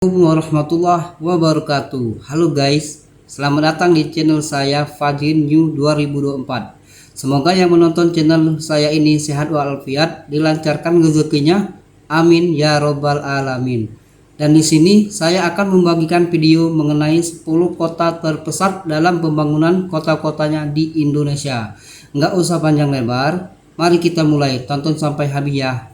Assalamualaikum warahmatullahi wabarakatuh. Halo guys, selamat datang di channel saya Fajrin New 2024. Semoga yang menonton channel saya ini sehat walafiat, dilancarkan rezekinya. Amin ya robbal alamin. Dan di sini saya akan membagikan video mengenai 10 kota terpesat dalam pembangunan kota-kotanya di Indonesia. Nggak usah panjang lebar, mari kita mulai, tonton sampai habis ya.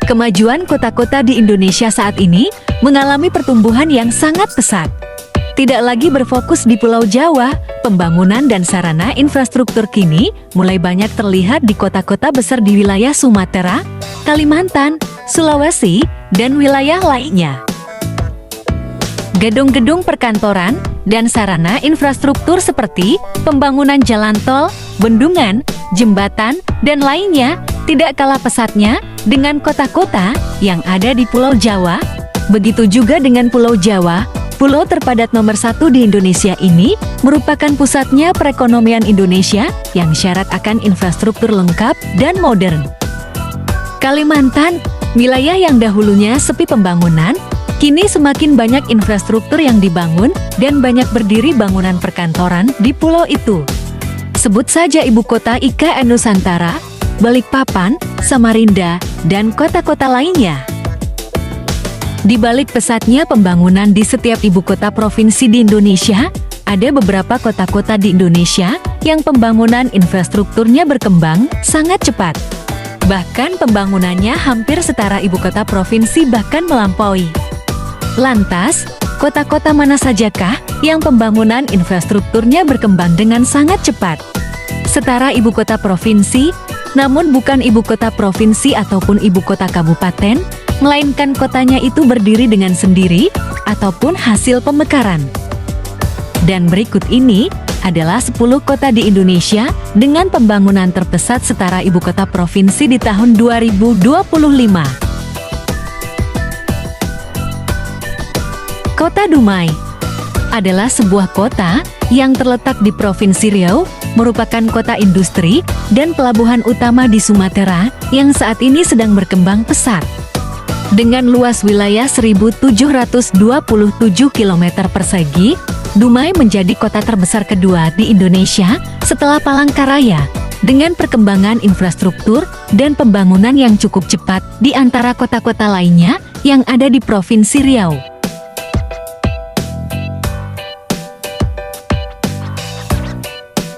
Kemajuan kota-kota di Indonesia saat ini mengalami pertumbuhan yang sangat pesat. Tidak lagi berfokus di Pulau Jawa, pembangunan dan sarana infrastruktur kini mulai banyak terlihat di kota-kota besar di wilayah Sumatera, Kalimantan, Sulawesi, dan wilayah lainnya. Gedung-gedung perkantoran dan sarana infrastruktur seperti pembangunan jalan tol, bendungan, jembatan, dan lainnya tidak kalah pesatnya dengan kota-kota yang ada di Pulau Jawa. Begitu juga dengan Pulau Jawa, pulau terpadat nomor 1 di Indonesia ini merupakan pusatnya perekonomian Indonesia yang syarat akan infrastruktur lengkap dan modern. Kalimantan, wilayah yang dahulunya sepi pembangunan, kini semakin banyak infrastruktur yang dibangun dan banyak berdiri bangunan perkantoran di pulau itu. Sebut saja ibu kota IKN Nusantara, Balikpapan, Samarinda, dan kota-kota lainnya. Di balik pesatnya pembangunan di setiap ibu kota provinsi di Indonesia, ada beberapa kota-kota di Indonesia yang pembangunan infrastrukturnya berkembang sangat cepat. Bahkan pembangunannya hampir setara ibu kota provinsi bahkan melampaui. Lantas, kota-kota mana sajakah yang pembangunan infrastrukturnya berkembang dengan sangat cepat? Setara ibu kota provinsi, namun bukan ibu kota provinsi ataupun ibu kota kabupaten, melainkan kotanya itu berdiri dengan sendiri ataupun hasil pemekaran. Dan berikut ini adalah 10 kota di Indonesia dengan pembangunan terpesat setara ibu kota provinsi di tahun 2025. Kota Dumai adalah sebuah kota yang terletak di Provinsi Riau, merupakan kota industri dan pelabuhan utama di Sumatera yang saat ini sedang berkembang pesat. Dengan luas wilayah 1.727 km persegi, Dumai menjadi kota terbesar kedua di Indonesia setelah Palangkaraya, dengan perkembangan infrastruktur dan pembangunan yang cukup cepat di antara kota-kota lainnya yang ada di Provinsi Riau.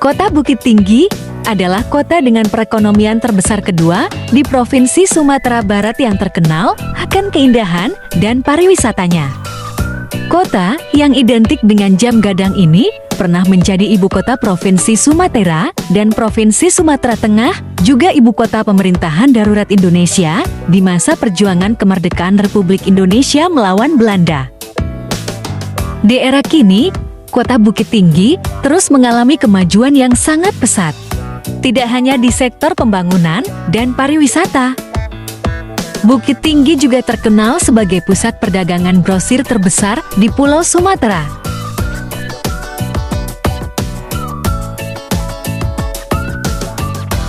Kota Bukit Tinggi adalah kota dengan perekonomian terbesar kedua di Provinsi Sumatera Barat yang terkenal akan keindahan dan pariwisatanya. Kota yang identik dengan jam gadang ini pernah menjadi ibu kota Provinsi Sumatera dan Provinsi Sumatera Tengah, juga ibu kota pemerintahan darurat Indonesia di masa perjuangan kemerdekaan Republik Indonesia melawan Belanda. Di era kini, Kota Bukit Tinggi terus mengalami kemajuan yang sangat pesat, tidak hanya di sektor pembangunan dan pariwisata. Bukit Tinggi juga terkenal sebagai pusat perdagangan grosir terbesar di Pulau Sumatera.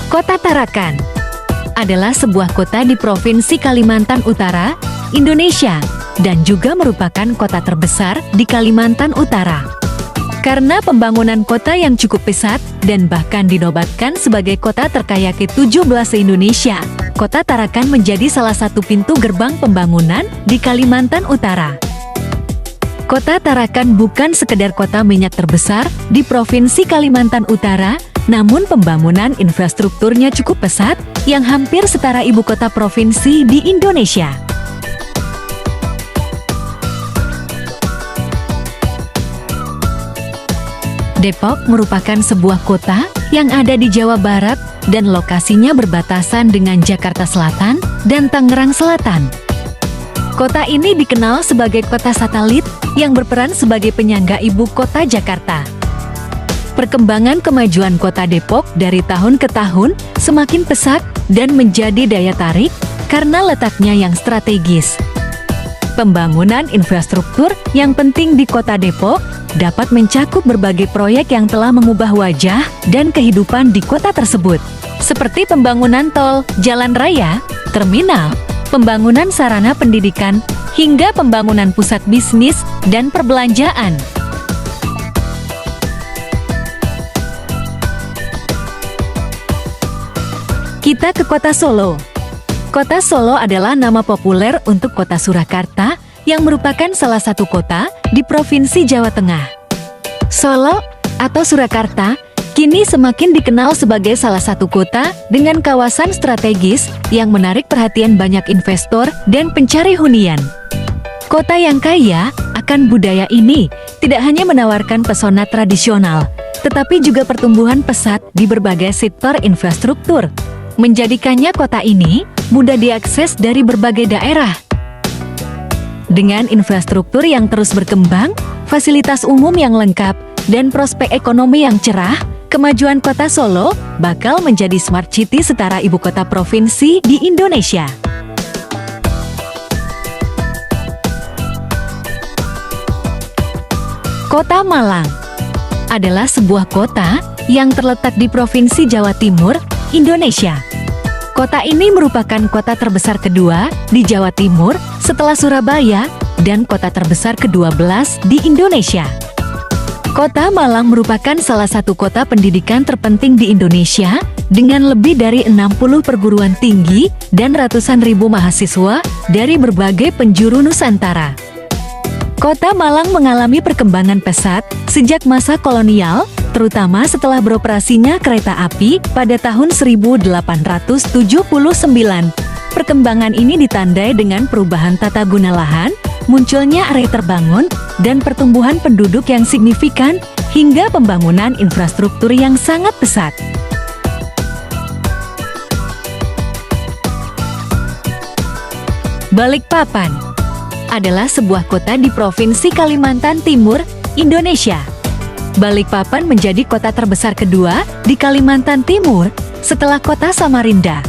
Kota Tarakan adalah sebuah kota di Provinsi Kalimantan Utara, Indonesia, dan juga merupakan kota terbesar di Kalimantan Utara. Karena pembangunan kota yang cukup pesat dan bahkan dinobatkan sebagai kota terkaya ke-17 se-Indonesia, Kota Tarakan menjadi salah satu pintu gerbang pembangunan di Kalimantan Utara. Kota Tarakan bukan sekedar kota minyak terbesar di Provinsi Kalimantan Utara, namun pembangunan infrastrukturnya cukup pesat yang hampir setara ibu kota provinsi di Indonesia. Depok merupakan sebuah kota yang ada di Jawa Barat dan lokasinya berbatasan dengan Jakarta Selatan dan Tangerang Selatan. Kota ini dikenal sebagai kota satelit yang berperan sebagai penyangga ibu kota Jakarta. Perkembangan kemajuan kota Depok dari tahun ke tahun semakin pesat dan menjadi daya tarik karena letaknya yang strategis. Pembangunan infrastruktur yang penting di Kota Depok dapat mencakup berbagai proyek yang telah mengubah wajah dan kehidupan di kota tersebut, seperti pembangunan tol, jalan raya, terminal, pembangunan sarana pendidikan, hingga pembangunan pusat bisnis dan perbelanjaan. Kita ke Kota Solo. Kota Solo adalah nama populer untuk Kota Surakarta yang merupakan salah satu kota di Provinsi Jawa Tengah. Solo atau Surakarta kini semakin dikenal sebagai salah satu kota dengan kawasan strategis yang menarik perhatian banyak investor dan pencari hunian. Kota yang kaya akan budaya ini tidak hanya menawarkan pesona tradisional, tetapi juga pertumbuhan pesat di berbagai sektor infrastruktur, menjadikannya kota ini mudah diakses dari berbagai daerah. Dengan infrastruktur yang terus berkembang, fasilitas umum yang lengkap, dan prospek ekonomi yang cerah, kemajuan Kota Solo bakal menjadi smart city setara ibu kota provinsi di Indonesia. Kota Malang adalah sebuah kota yang terletak di Provinsi Jawa Timur, Indonesia. Kota ini merupakan kota terbesar kedua di Jawa Timur setelah Surabaya dan kota terbesar ke-12 di Indonesia. Kota Malang merupakan salah satu kota pendidikan terpenting di Indonesia dengan lebih dari 60 perguruan tinggi dan ratusan ribu mahasiswa dari berbagai penjuru Nusantara. Kota Malang mengalami perkembangan pesat sejak masa kolonial, terutama setelah beroperasinya kereta api pada tahun 1879. Perkembangan ini ditandai dengan perubahan tata guna lahan, munculnya area terbangun, dan pertumbuhan penduduk yang signifikan, hingga pembangunan infrastruktur yang sangat pesat. Balikpapan adalah sebuah kota di Provinsi Kalimantan Timur, Indonesia. Balikpapan menjadi kota terbesar kedua di Kalimantan Timur setelah kota Samarinda.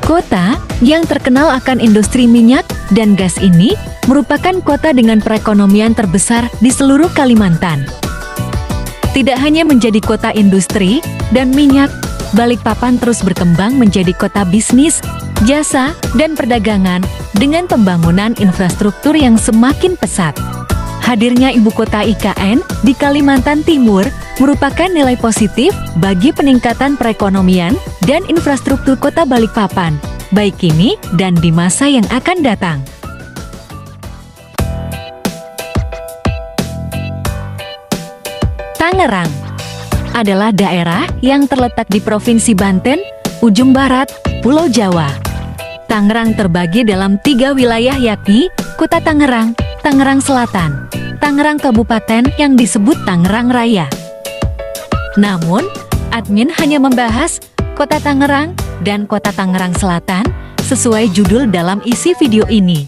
Kota yang terkenal akan industri minyak dan gas ini merupakan kota dengan perekonomian terbesar di seluruh Kalimantan. Tidak hanya menjadi kota industri dan minyak, Balikpapan terus berkembang menjadi kota bisnis, jasa, dan perdagangan dengan pembangunan infrastruktur yang semakin pesat. Hadirnya ibu kota IKN di Kalimantan Timur merupakan nilai positif bagi peningkatan perekonomian dan infrastruktur kota Balikpapan, baik kini dan di masa yang akan datang. Tangerang adalah daerah yang terletak di Provinsi Banten, ujung barat, Pulau Jawa. Tangerang terbagi dalam 3 wilayah yakni Kota Tangerang, Tangerang Selatan, Tangerang Kabupaten yang disebut Tangerang Raya. Namun, admin hanya membahas Kota Tangerang dan Kota Tangerang Selatan sesuai judul dalam isi video ini.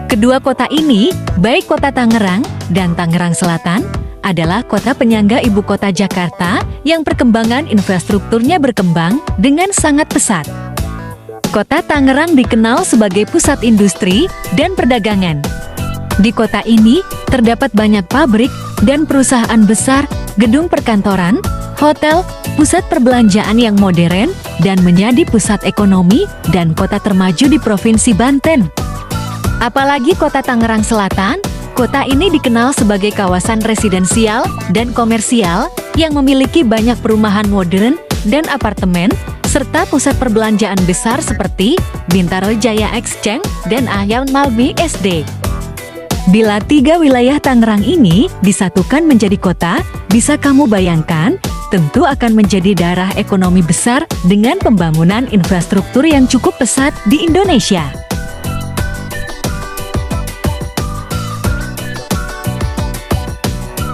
Kedua kota ini, baik Kota Tangerang dan Tangerang Selatan, adalah kota penyangga ibu kota Jakarta yang perkembangan infrastrukturnya berkembang dengan sangat pesat. Kota Tangerang dikenal sebagai pusat industri dan perdagangan. Di kota ini terdapat banyak pabrik dan perusahaan besar, gedung perkantoran, hotel, pusat perbelanjaan yang modern, dan menjadi pusat ekonomi dan kota termaju di Provinsi Banten. Apalagi Kota Tangerang Selatan, kota ini dikenal sebagai kawasan residensial dan komersial yang memiliki banyak perumahan modern dan apartemen, serta pusat perbelanjaan besar seperti Bintaro Jaya Exchange dan Ayam Malmi SD. Bila 3 wilayah Tangerang ini disatukan menjadi kota, bisa kamu bayangkan, tentu akan menjadi daerah ekonomi besar dengan pembangunan infrastruktur yang cukup pesat di Indonesia.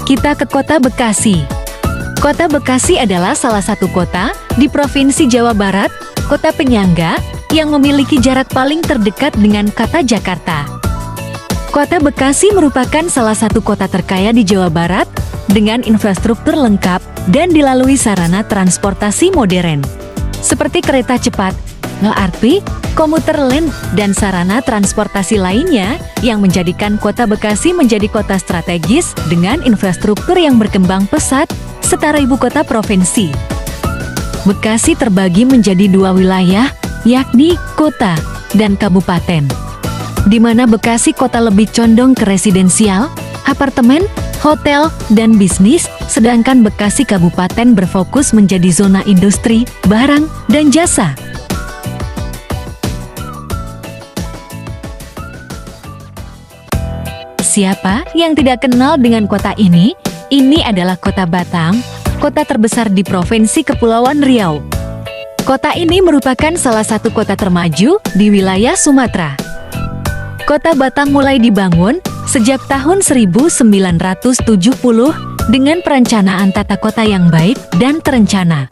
Kita ke Kota Bekasi. Kota Bekasi adalah salah satu kota di Provinsi Jawa Barat, kota penyangga yang memiliki jarak paling terdekat dengan kota Jakarta. Kota Bekasi merupakan salah satu kota terkaya di Jawa Barat dengan infrastruktur lengkap dan dilalui sarana transportasi modern, seperti kereta cepat, LRT, komuter lain, dan sarana transportasi lainnya yang menjadikan kota Bekasi menjadi kota strategis dengan infrastruktur yang berkembang pesat setara ibu kota provinsi. Bekasi terbagi menjadi dua wilayah, yakni kota dan kabupaten, di mana Bekasi kota lebih condong ke residensial, apartemen, hotel, dan bisnis, sedangkan Bekasi Kabupaten berfokus menjadi zona industri, barang, dan jasa. Siapa yang tidak kenal dengan kota ini? Ini adalah kota Batam, kota terbesar di Provinsi Kepulauan Riau. Kota ini merupakan salah satu kota termaju di wilayah Sumatera. Kota Batam mulai dibangun sejak tahun 1970 dengan perencanaan tata kota yang baik dan terencana.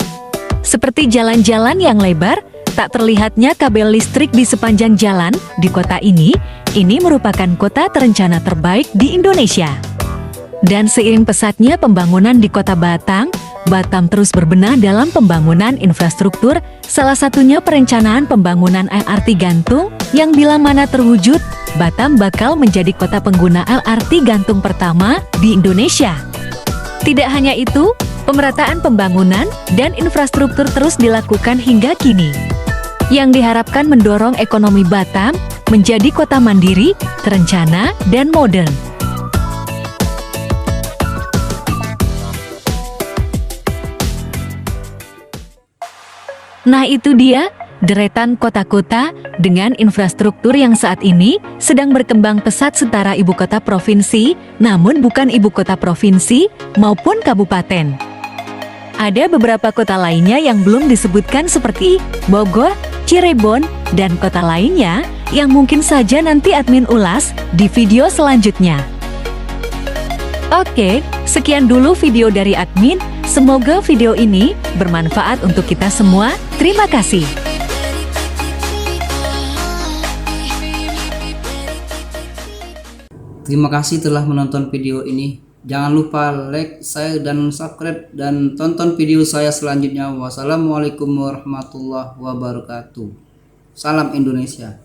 Seperti jalan-jalan yang lebar, tak terlihatnya kabel listrik di sepanjang jalan di kota ini merupakan kota terencana terbaik di Indonesia. Dan seiring pesatnya pembangunan di kota Batam terus berbenah dalam pembangunan infrastruktur, salah satunya perencanaan pembangunan LRT gantung yang bila mana terwujud, Batam bakal menjadi kota pengguna LRT gantung pertama di Indonesia. Tidak hanya itu, pemerataan pembangunan dan infrastruktur terus dilakukan hingga kini, yang diharapkan mendorong ekonomi Batam menjadi kota mandiri, terencana, dan modern. Nah, itu dia deretan kota-kota dengan infrastruktur yang saat ini sedang berkembang pesat setara ibu kota provinsi, namun bukan ibu kota provinsi maupun kabupaten. Ada beberapa kota lainnya yang belum disebutkan seperti Bogor, Cirebon, dan kota lainnya yang mungkin saja nanti admin ulas di video selanjutnya. Oke, sekian dulu video dari admin. Semoga video ini bermanfaat untuk kita semua. Terima kasih. Terima kasih telah menonton video ini. Jangan lupa like, share, dan subscribe, dan tonton video saya selanjutnya. Wassalamualaikum warahmatullahi wabarakatuh. Salam Indonesia.